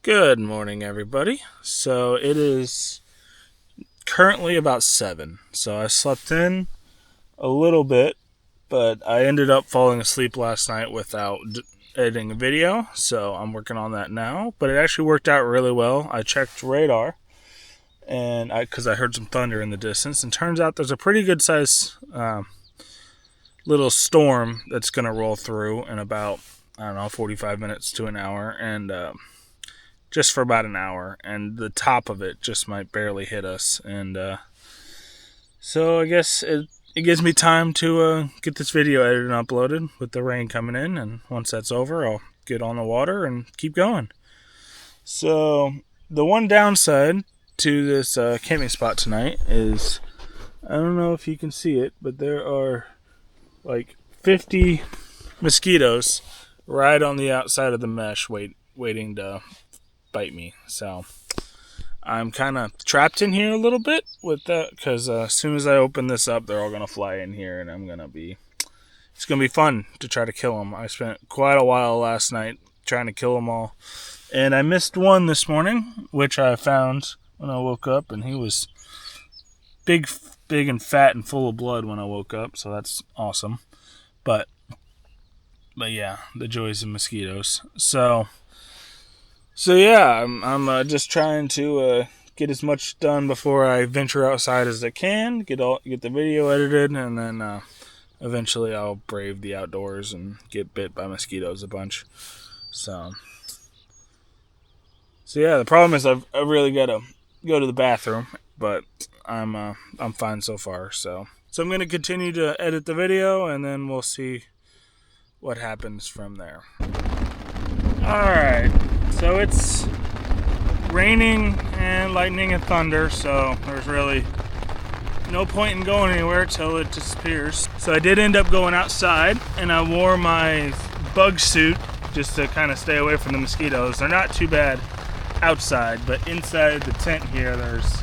Good morning, everybody. So it is currently about 7. So I slept in a little bit, but I ended up falling asleep last night without editing a video. So I'm working on that now. But it actually worked out really well. I checked radar, and because I heard some thunder in the distance, and turns out there's a pretty good size little storm that's going to roll through in about 45 minutes to an hour, and just for about an hour, and the top of it just might barely hit us. And so I guess it gives me time to get this video edited and uploaded with the rain coming in, and once that's over, I'll get on the water and keep going. So the one downside to this camping spot tonight is, I don't know if you can see it, but there are like 50 mosquitoes right on the outside of the mesh waiting to bite me. So I'm kind of trapped in here a little bit with that, because as soon as I open this up, they're all going to fly in here, and it's going to be fun to try to kill them. I spent quite a while last night trying to kill them all, and I missed one this morning, which I found when I woke up, and he was big and fat and full of blood when I woke up, so that's awesome. But yeah, the joys of mosquitoes. So yeah, I'm just trying to get as much done before I venture outside as I can, get the video edited, and then eventually I'll brave the outdoors and get bit by mosquitoes a bunch. So yeah, the problem is I've really got to go to the bathroom, but I'm fine so far. So I'm going to continue to edit the video, and then we'll see what happens from there. Alright, so it's raining and lightning and thunder, so there's really no point in going anywhere till it disappears. So I did end up going outside, and I wore my bug suit just to kind of stay away from the mosquitoes. They're not too bad outside, but inside the tent here there's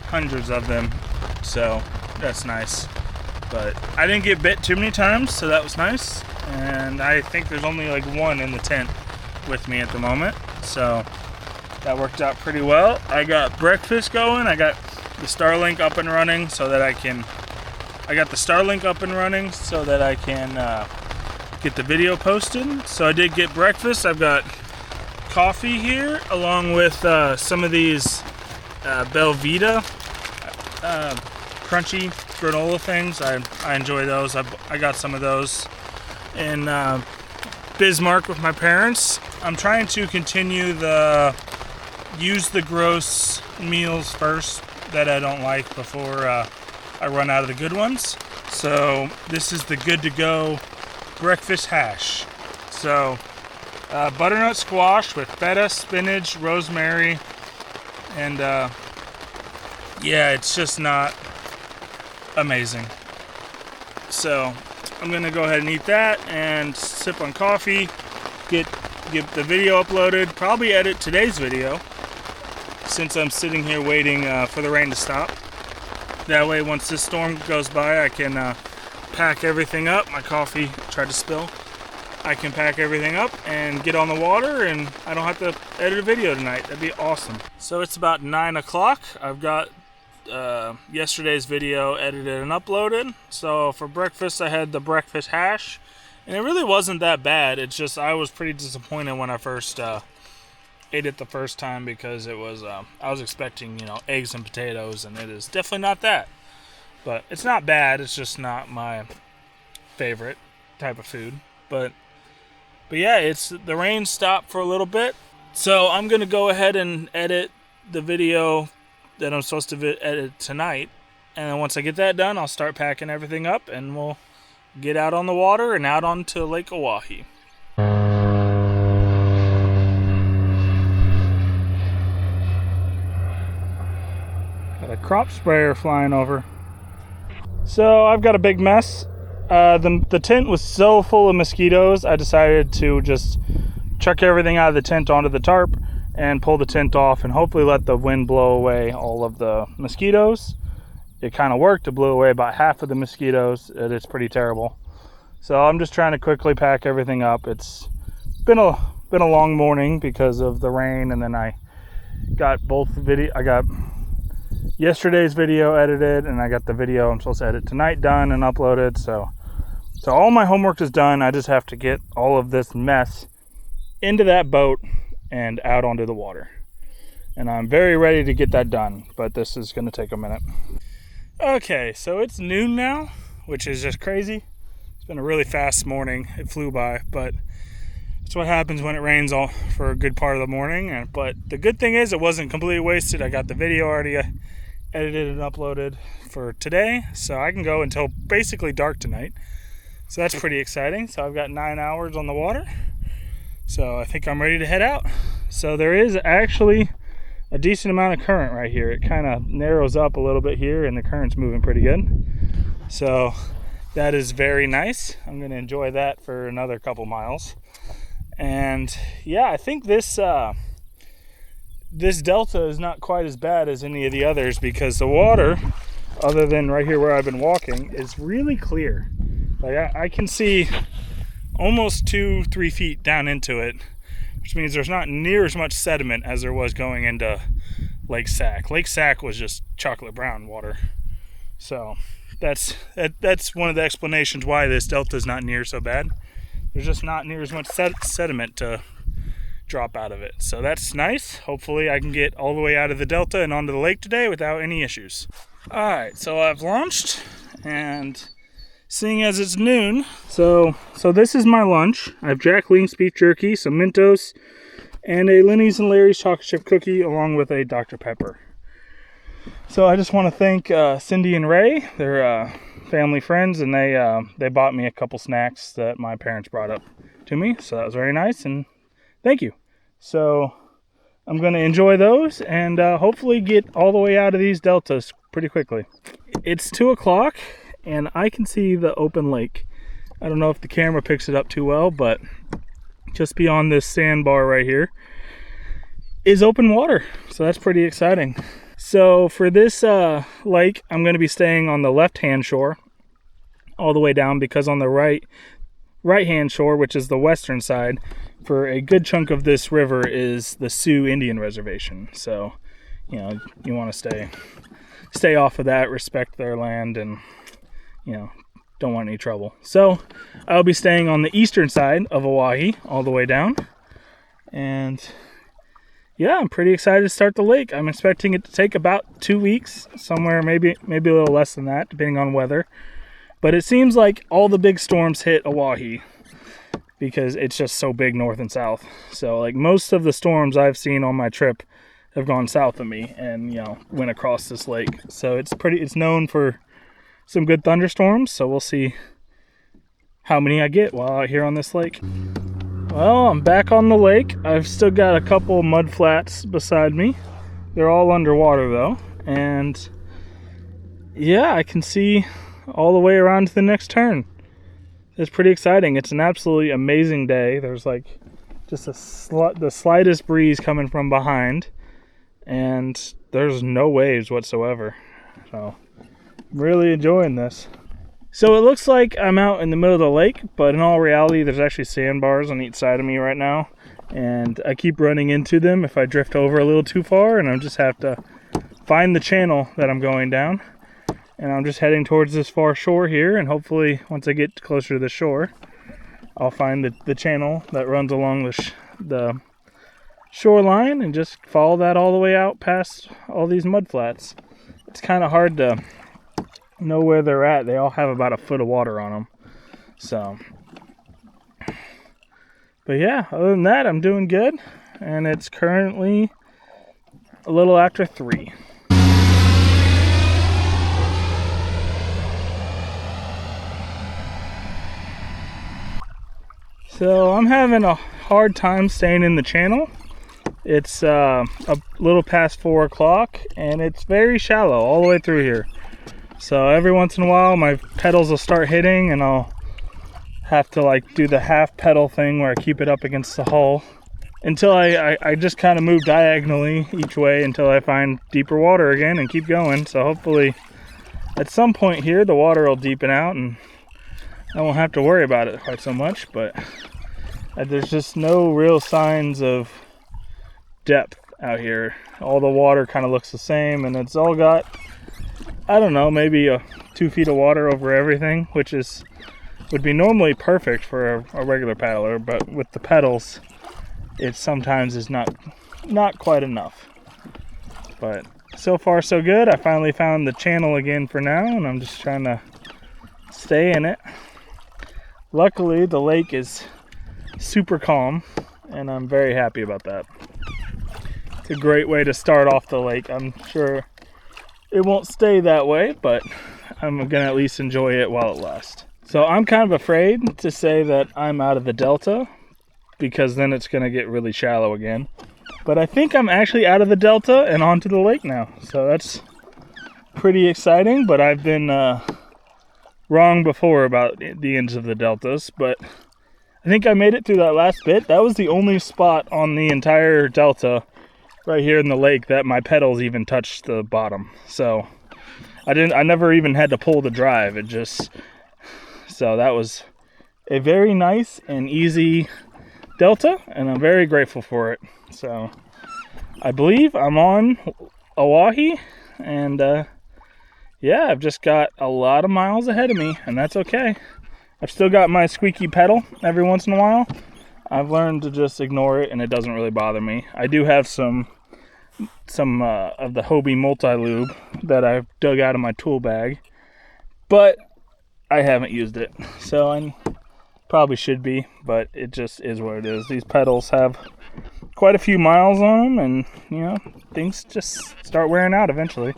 hundreds of them, so that's nice. But I didn't get bit too many times, so that was nice. And I think there's only like one in the tent with me at the moment, so that worked out pretty well. I got breakfast going. I got the Starlink up and running so that I can get the video posted. So I did get breakfast. I've got coffee here along with some of these Belvita crunchy granola things. I enjoy those. I got some of those in Bismarck with my parents. I'm trying to continue use the gross meals first that I don't like before I run out of the good ones. So this is the good to go breakfast hash. So butternut squash with feta, spinach, rosemary, and yeah, it's just not amazing. So I'm gonna go ahead and eat that and sip on coffee, get the video uploaded, probably edit today's video since I'm sitting here waiting for the rain to stop. That way, once this storm goes by, I can pack everything up. My coffee tried to spill. I can pack everything up and get on the water, and I don't have to edit a video tonight. That'd be awesome. So it's about 9 o'clock. I've got yesterday's video edited and uploaded. So for breakfast, I had the breakfast hash, and it really wasn't that bad. It's just I was pretty disappointed when I first ate it the first time, because it was I was expecting eggs and potatoes, and it is definitely not that. But it's not bad. It's just not my favorite type of food. But yeah, the rain stopped for a little bit, so I'm gonna go ahead and edit the video that I'm supposed to edit tonight, and then once I get that done, I'll start packing everything up, and we'll get out on the water and out onto Lake Oahe. Got a crop sprayer flying over. So I've got a big mess. The tent was so full of mosquitoes, I decided to just chuck everything out of the tent onto the tarp and pull the tent off, and hopefully let the wind blow away all of the mosquitoes. It kind of worked. It blew away about half of the mosquitoes. It's pretty terrible. So I'm just trying to quickly pack everything up. It's been been a long morning because of the rain, and then I got I got yesterday's video edited, and I got the video I'm supposed to edit tonight done and uploaded. So all my homework is done. I just have to get all of this mess into that boat and out onto the water. And I'm very ready to get that done, but this is going to take a minute. Okay, so it's noon now, which is just crazy. It's been a really fast morning. It flew by, but it's what happens when it rains all for a good part of the morning. But the good thing is it wasn't completely wasted. I got the video already edited and uploaded for today, so I can go until basically dark tonight. So that's pretty exciting. So I've got 9 hours on the water. So I think I'm ready to head out. So there is actually a decent amount of current right here. It kind of narrows up a little bit here, and the current's moving pretty good. So that is very nice. I'm going to enjoy that for another couple miles. And yeah, I think this delta is not quite as bad as any of the others, because the water, other than right here where I've been walking, is really clear. Like I can see almost 2-3 feet down into it, which means there's not near as much sediment as there was going into Lake Sac. Lake Sac was just chocolate brown water. So that's one of the explanations why this delta is not near so bad. There's just not near as much sediment to drop out of it. So that's nice. Hopefully I can get all the way out of the delta and onto the lake today without any issues. All right, so I've launched, and seeing as it's noon, so this is my lunch. I have Jack Link's beef jerky, some Mentos, and a Lenny's and Larry's chocolate chip cookie, along with a Dr. Pepper. So I just want to thank Cindy and Ray. They're family friends, and they bought me a couple snacks that my parents brought up to me. So that was very nice, and thank you. So I'm going to enjoy those and hopefully get all the way out of these deltas pretty quickly. It's 2 o'clock. And I can see the open lake. I don't know if the camera picks it up too well, but just beyond this sandbar right here is open water. So that's pretty exciting. So for this lake, I'm going to be staying on the left-hand shore all the way down, because on the right-hand shore, which is the western side, for a good chunk of this river is the Sioux Indian Reservation. So, you know, you want to stay off of that, respect their land, and don't want any trouble. So I'll be staying on the eastern side of Oahe all the way down. And yeah, I'm pretty excited to start the lake. I'm expecting it to take about 2 weeks, somewhere maybe a little less than that, depending on weather. But it seems like all the big storms hit Oahe because it's just so big north and south. So like most of the storms I've seen on my trip have gone south of me and went across this lake. So it's known for some good thunderstorms, so we'll see how many I get while out here on this lake. Well, I'm back on the lake. I've still got a couple mud flats beside me. They're all underwater though, and yeah, I can see all the way around to the next turn. It's pretty exciting. It's an absolutely amazing day. There's like just the slightest breeze coming from behind, and there's no waves whatsoever. So I'm really enjoying this. So it looks like I'm out in the middle of the lake, but in all reality, there's actually sandbars on each side of me right now, and I keep running into them if I drift over a little too far, and I just have to find the channel that I'm going down. And I'm just heading towards this far shore here, and hopefully once I get closer to the shore, I'll find the channel that runs along the shoreline and just follow that all the way out past all these mud flats. It's kind of hard to know where they're at. They all have about a foot of water on them. So, but yeah, other than that, I'm doing good. And it's currently a little after 3. So I'm having a hard time staying in the channel. It's a little past 4 o'clock and it's very shallow all the way through here. So every once in a while my pedals will start hitting and I'll have to like do the half pedal thing where I keep it up against the hull until I just kind of move diagonally each way until I find deeper water again and keep going. So hopefully at some point here the water will deepen out and I won't have to worry about it quite so much, but There's just no real signs of depth out here. All the water kind of looks the same, and it's all got, I don't know, maybe 2 feet of water over everything, which would be normally perfect for a regular paddler, but with the pedals, it sometimes is not quite enough. But so far so good. I finally found the channel again for now, and I'm just trying to stay in it. Luckily, the lake is super calm, and I'm very happy about that. It's a great way to start off the lake. I'm sure it won't stay that way, but I'm gonna at least enjoy it while it lasts. So I'm kind of afraid to say that I'm out of the delta, because then it's gonna get really shallow again. But I think I'm actually out of the delta and onto the lake now. So that's pretty exciting, but I've been wrong before about the ends of the deltas. But I think I made it through that last bit. That was the only spot on the entire delta right here in the lake that my pedals even touched the bottom. So I never even had to pull the drive. So that was a very nice and easy delta, and I'm very grateful for it. So I believe I'm on Oahe, and yeah, I've just got a lot of miles ahead of me, and that's okay. I've still got my squeaky pedal every once in a while. I've learned to just ignore it, and it doesn't really bother me. I do have some of the Hobie multi-lube that I've dug out of my tool bag, but I haven't used it, so I probably should be, but it just is what it is. These pedals have quite a few miles on them, and you know, things just start wearing out eventually.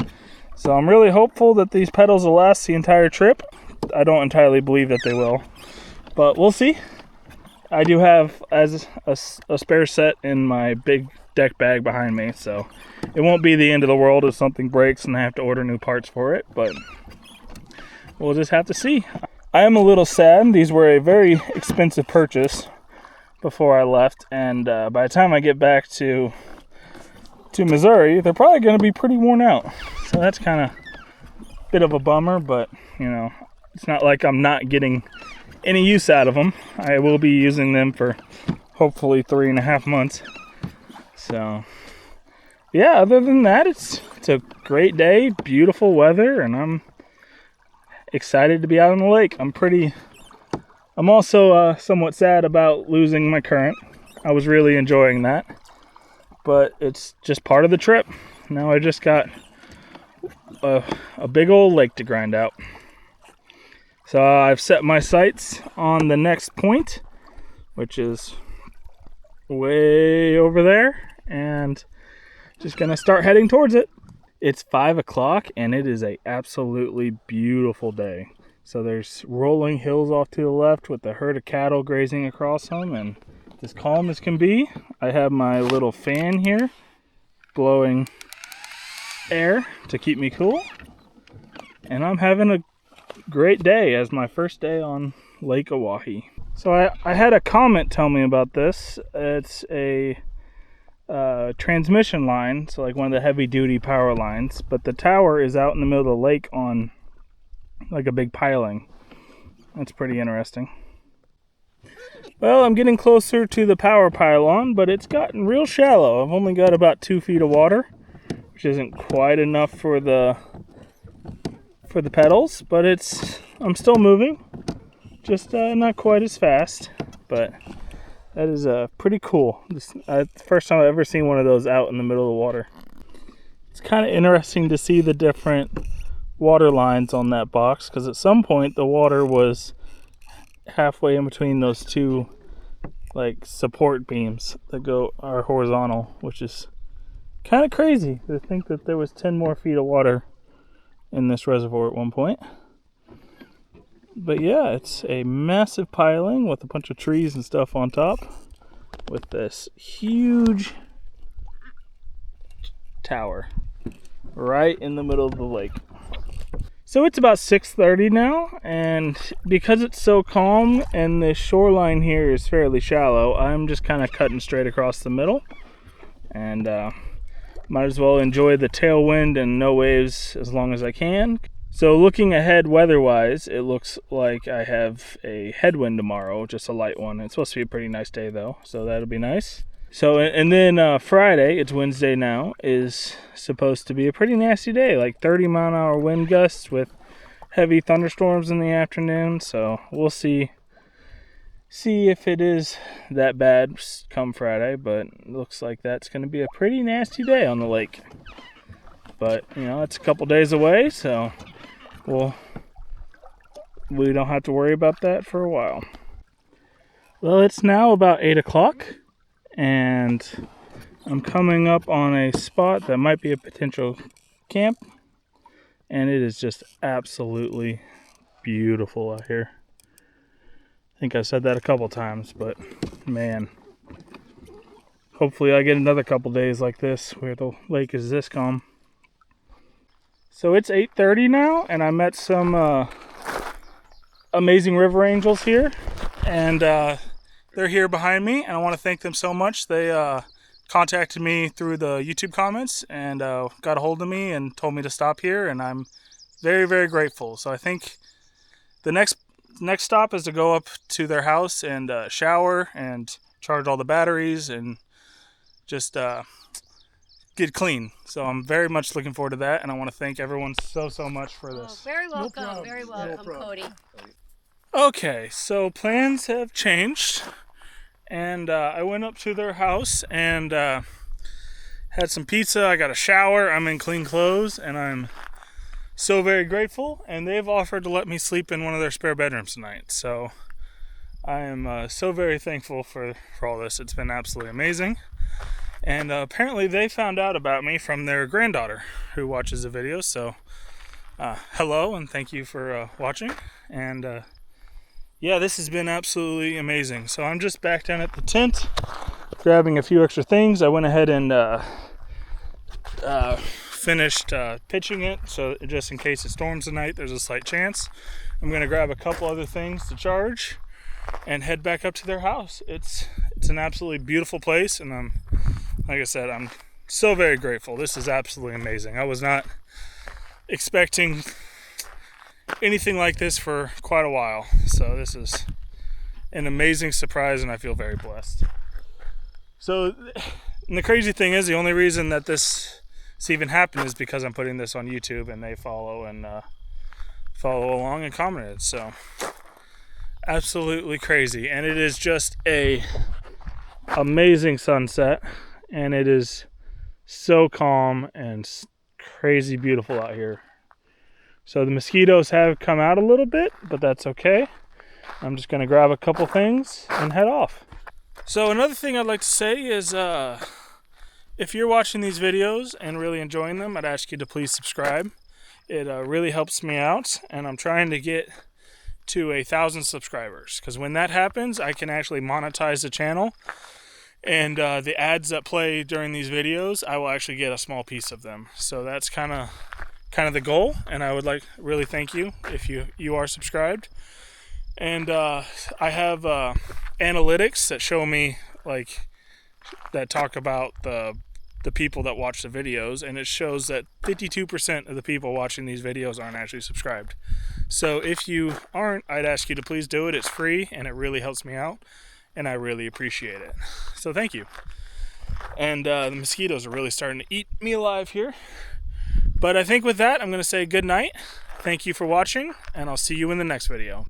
So I'm really hopeful that these pedals will last the entire trip. I don't entirely believe that they will, but we'll see. I do have as a spare set in my big deck bag behind me, so it won't be the end of the world if something breaks and I have to order new parts for it, but we'll just have to see. I am a little sad. These were a very expensive purchase before I left, and by the time I get back to Missouri, they're probably going to be pretty worn out. So that's kind of a bit of a bummer, but you know, it's not like I'm not getting any use out of them. I will be using them for hopefully 3.5 months. So yeah, other than that, it's a great day, beautiful weather, and I'm excited to be out on the lake. I'm also somewhat sad about losing my current. I was really enjoying that, but it's just part of the trip. Now I just got a big old lake to grind out. So I've set my sights on the next point, which is way over there, and just gonna start heading towards it. It's 5 o'clock, and it is a absolutely beautiful day. So there's rolling hills off to the left with a herd of cattle grazing across them, and as calm as can be. I have my little fan here blowing air to keep me cool, and I'm having a great day as my first day on Lake Oahe. So I had a comment tell me about this. It's a transmission line, so like one of the heavy duty power lines, but the tower is out in the middle of the lake on like a big piling. That's pretty interesting. Well, I'm getting closer to the power pylon, but it's gotten real shallow. I've only got about 2 feet of water, which isn't quite enough for the pedals, but I'm still moving, just not quite as fast, but that is pretty cool. It's the first time I've ever seen one of those out in the middle of the water. It's kind of interesting to see the different water lines on that box, because at some point the water was halfway in between those two like support beams that are horizontal, which is kind of crazy to think that there was 10 more feet of water in this reservoir at one point. But yeah, it's a massive piling with a bunch of trees and stuff on top, with this huge tower right in the middle of the lake. So it's about 6:30 now, and because it's so calm and the shoreline here is fairly shallow, I'm just kind of cutting straight across the middle, and might as well enjoy the tailwind and no waves as long as I can. So looking ahead weather-wise, it looks like I have a headwind tomorrow, just a light one. It's supposed to be a pretty nice day though, so that'll be nice. So, and then Friday, it's Wednesday now, is supposed to be a pretty nasty day, like 30-mile-an-hour wind gusts with heavy thunderstorms in the afternoon. So we'll see if it is that bad come Friday, but it looks like that's going to be a pretty nasty day on the lake. But, you know, it's a couple days away, so we don't have to worry about that for a while. Well, it's now about 8 o'clock, and I'm coming up on a spot that might be a potential camp, and it is just absolutely beautiful out here. I think I've said that a couple times, but man, hopefully I get another couple days like this where the lake is this calm. So it's 8:30 now, and I met some amazing river angels here, and they're here behind me, and I want to thank them so much. They contacted me through the YouTube comments and got a hold of me and told me to stop here, and I'm very, very grateful. So I think the next stop is to go up to their house and shower and charge all the batteries and just get clean. So I'm very much looking forward to that, and I want to thank everyone so much for this. Very welcome, very welcome, Cody. Okay, so plans have changed, and I went up to their house and had some pizza. I got a shower. I'm in clean clothes, and I'm so very grateful. And they've offered to let me sleep in one of their spare bedrooms tonight. So I am so very thankful for all this. It's been absolutely amazing. And apparently they found out about me from their granddaughter who watches the videos. So hello, and thank you for watching. And yeah, this has been absolutely amazing. So I'm just back down at the tent, grabbing a few extra things. I went ahead and finished pitching it, so just in case it storms tonight, there's a slight chance. I'm going to grab a couple other things to charge and head back up to their house. It's an absolutely beautiful place, and like I said, I'm so very grateful. This is absolutely amazing. I was not expecting anything like this for quite a while, so this is an amazing surprise, and I feel very blessed. So, and the crazy thing is, the only reason that this even happened is because I'm putting this on YouTube, and they follow along and commented. So absolutely crazy, and it is just a amazing sunset, and it is so calm and crazy beautiful out here. So the mosquitoes have come out a little bit, but that's okay. I'm just going to grab a couple things and head off. So another thing I'd like to say is if you're watching these videos and really enjoying them, I'd ask you to please subscribe. It really helps me out, and I'm trying to get to 1,000 subscribers, because when that happens, I can actually monetize the channel, and the ads that play during these videos, I will actually get a small piece of them. So that's kind of the goal, and I would really thank you if you are subscribed. And I have analytics that show me, that talk about the people that watch the videos, and it shows that 52% of the people watching these videos aren't actually subscribed. So if you aren't, I'd ask you to please do it. It's free, and it really helps me out, and I really appreciate it. So thank you. And the mosquitoes are really starting to eat me alive here. But I think with that, I'm going to say good night. Thank you for watching, and I'll see you in the next video.